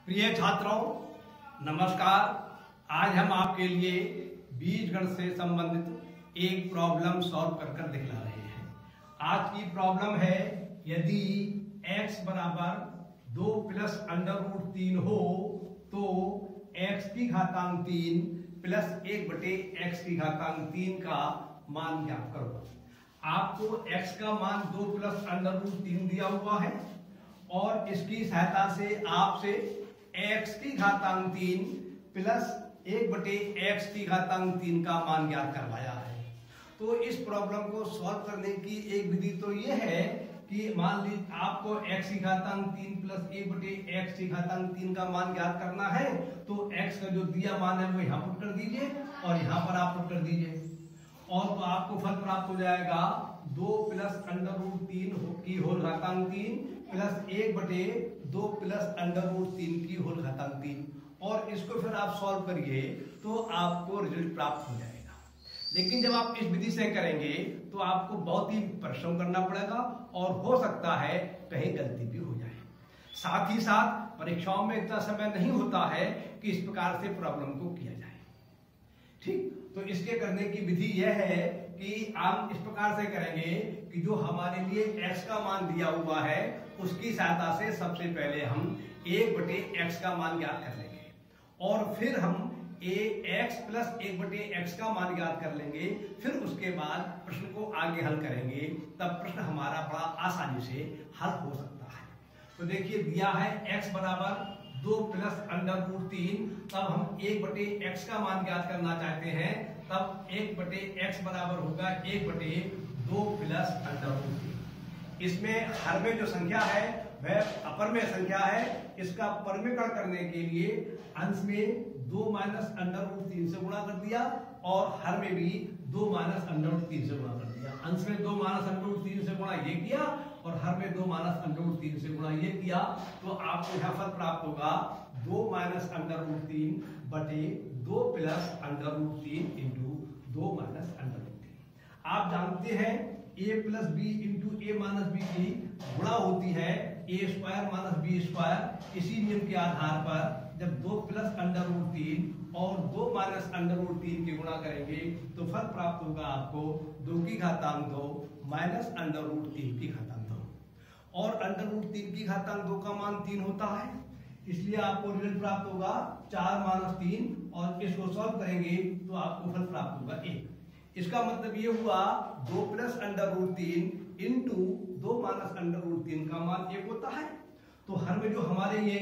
प्रिय छात्रों, नमस्कार। आज हम आपके लिए बीजगणित से संबंधित एक प्रॉब्लम सॉल्व कर दिखला रहे हैं। आज की प्रॉब्लम है, यदि x बराबर 2 प्लस अंडर रूट 3 हो तो x की घातांक 3 प्लस 1 बटे x की घातांक 3 का मान ज्ञात करो। आपको x का मान 2 प्लस अंडर रूट 3 दिया हुआ है और इसकी सहायता से आपसे x की घातांक 3 प्लस 1 बटे x की घातांक 3 का मान ज्ञात करवाया है। तो इस प्रॉब्लम को सॉल्व करने की एक विधि तो ये है कि मान लीजिए आपको x की घातांक 3 प्लस 1 बटे x की घातांक 3 का मान ज्ञात करना है, तो x का जो दिया मान है वो यहाँ पुट कर दीजिए और यहाँ पर आप पुट कर दीजिए और तो आपको फल प्राप्त हो जाएगा 2 प्लस अंडर रूट 3 की होल घातांक 3 प्लस 1 बटे 2 प्लस अंडर रूट 3 की होल घातांक 3, और इसको फिर आप सॉल्व करिए तो आपको रिजल्ट प्राप्त हो जाएगा। लेकिन जब आप इस विधि से करेंगे तो आपको बहुत ही परिश्रम करना पड़ेगा और हो सकता है कहीं गलती भी हो जाए। साथ ही साथ परीक्षाओं में इतना समय नहीं होता है कि इस प्रकार से प्रॉब्लम को किया जाए। ठीक, तो इसके करने की विधि यह है कि आप इस प्रकार से करेंगे कि जो हमारे लिए x का मान दिया हुआ है उसकी सहायता से सबसे पहले हम 1 बटे x का मान ज्ञात कर लेंगे और फिर हम x प्लस 1 बटे x का मान ज्ञात कर लेंगे। फिर उसके बाद प्रश्न को आगे हल करेंगे, तब प्रश्न हमारा बड़ा आसानी से हल हो सकता है। तो देखिए, दिया है x बराबर 2 प्लस अंडर रूट 3, तब हम 1 बटे x का मान ज्ञात करना चाहते हैं, तब 1 बटे x बराबर होगा 1 बटे 2 प्लस अंडर रूट 3। इसमें हर में जो संख्या है वह अपर में संख्या है। इसका परमीकरण करने के लिए अंश में 2 माइनस अंडर रूट 3 से गुणा कर दिया और हर में भी 2 माइनस अंडर रूट 3 से गुणा कर दिया। अंश में 2 माइनस अंडर रूट 3 से गुणा ये किया और हर में 2 माइनस अंडर रूट 3 से गुणा ये किया, तो आपको यह फल प्राप्त होगा 2 माइनस अंडर रूट 3 बटे 2 plus under root 3 into 2 minus under root 3। आप जानते हैं a plus B into A minus B की गुणा होती है a square minus B square. इसी नियम के आधार पर जब 2 प्लस अंडर रूट 3 और 2 माइनस अंडर रूट 3 की गुणा करेंगे तो फल प्राप्त होगा आपको 2 की घातांक 2 माइनस अंडर रूट 3 की घातांक 2, और अंडर रूट 3 की घातांक 2 का मान 3 होता है, इसलिए आपको रिजल्ट प्राप्त होगा 4 माइनस 3, और इसको सॉल्व करेंगे तो आपको फल प्राप्त होगा 1। इसका मतलब ये हुआ 2 plus under root 3 into 2 minus under root 3 का मान 1 होता है। तो हर में जो हमारे ये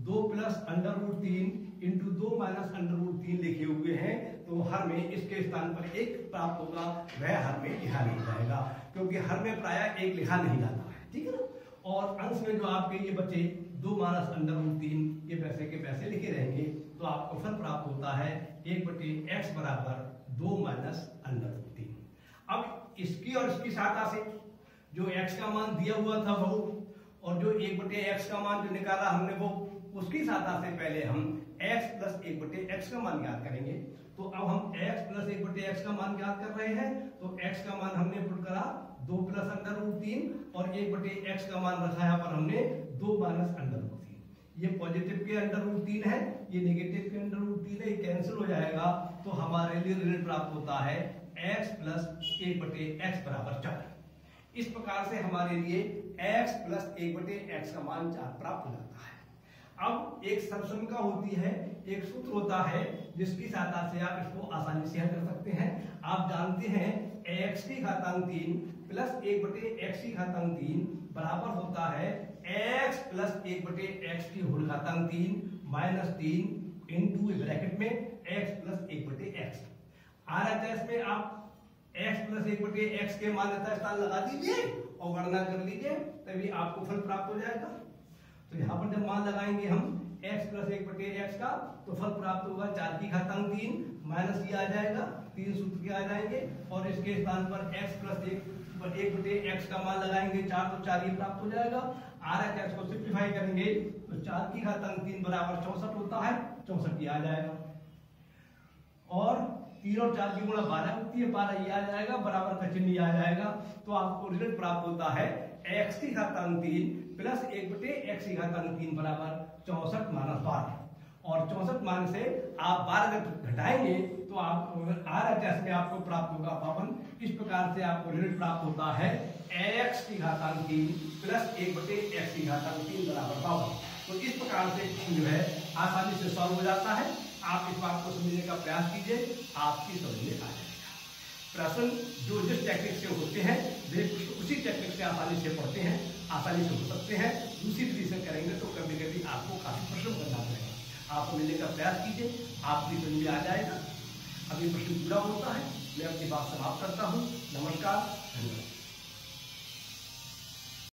2 plus under root 3 into 2 minus under root 3 लिखे हुए हैं, तो हर में इसके स्थान पर 1 प्राप्त होगा, वह हर में लिखा नहीं जाएगा क्योंकि हर में प्रायः 1 लिखा नहीं जाता है। ठीक है ना। और अंश में जो आपके ये बचे 2 माइनस अंडर रूट 3, ये पैसे के पैसे लिखे रहेंगे, तो आपको फल प्राप्त होता है 1 बटे x बराबर 2 माइनस अंडर रूट 3। अब इसकी और इसकी सहायता से जो x का मान दिया हुआ था वो और जो 1 बटे x का मान जो निकाला हमने वो, उसकी सहायता से पहले हम x प्लस 1 बटे x का मान ज्ञात करेंगे। तो अब हम x प्लस 1 बटे x का मान ज्ञात कर रहे हैं, तो x का मान हमने पुट करा 2 प्लस अंडर रूट 3 और 1 बटे x का मान रखा यहाँ पर हमने 2 माइनस अंडर रूट 3। ये पॉजिटिव के अंडर रूट 3 है, ये नेगेटिव के अंडर रूट 3 है, ये कैंसिल हो जाएगा, तो हमारे लिए रिजल्ट प्राप्त होता है x प्लस 1 बटे x बराबर 4। इस प्रकार से हमारे लिए x प्लस 1 बटे x का मान 4 प्राप्त हो जाता है। अब एक सर्वसंख्या होती है, एक सूत्र होता है जिसकी सहायता से आप इसको आसानी से हल कर सकते हैं। आप जानते हैं x की घातांक 3 प्लस 1 बटे x की घातांक 3 बराबर होता है x प्लस 1 बटे x की होल घातांक 3 माइनस 3 इंटू ब्रैकेट में x प्लस 1 बटे x। RHS में आप x प्लस 1 बटे x के मान स्थान लगा दीजिए और गणना कर लीजिए, तभी आपको फल प्राप्त हो जाएगा। तो यहाँ पर जब मान लगाएंगे हम x प्लस 1 बटे x का, तो फल प्राप्त होगा 4 की घातांक 3 माइनस ये आ जाएगा, 3 सूत्र के आ जाएंगे और इसके स्थान पर x प्लस 1 बटे x का मान लगाएंगे 4, तो 4 ये प्राप्त हो जाएगा। RHS को सिंप्लीफाई करेंगे तो 4 की घातांक 3 बराबर 64 होता है, 64 ये आ जाएगा, और 3 और 4 की गुणा 12 होती है, 12 ये आ जाएगा, बराबर का चिन्ह आ जाएगा। तो आपको रिजल्ट प्राप्त होता है x की घातांक 3 प्लस 1/x³ बराबर 64-12 और 64 मान से आप 12 जब घटाएंगे तो आप RHS में आपको प्राप्त होगा 52। इस प्रकार से आपको लिमिट प्राप्त होता है x³ प्लस 1/x³ बराबर 52। तो इस प्रकार से जो है आसानी से सॉल्व हो जाता है। आप इस बात को समझने का प्रयास कीजिए, आपकी समझ में आ जाएगा। प्रश्न जो जिस टेक्निक से होते हैं वे उसी टेक्निक से आसानी से पढ़ते हैं, आसानी से हो सकते हैं। दूसरी तरीके से करेंगे तो कभी कभी आपको काफी परिश्रम करना पड़ेगा। आप समझने का प्रयास कीजिए, आपकी समझ में आ जाएगा। अभी प्रश्न पूरा होता है, मैं अपनी बात समाप्त करता हूँ। नमस्कार, धन्यवाद।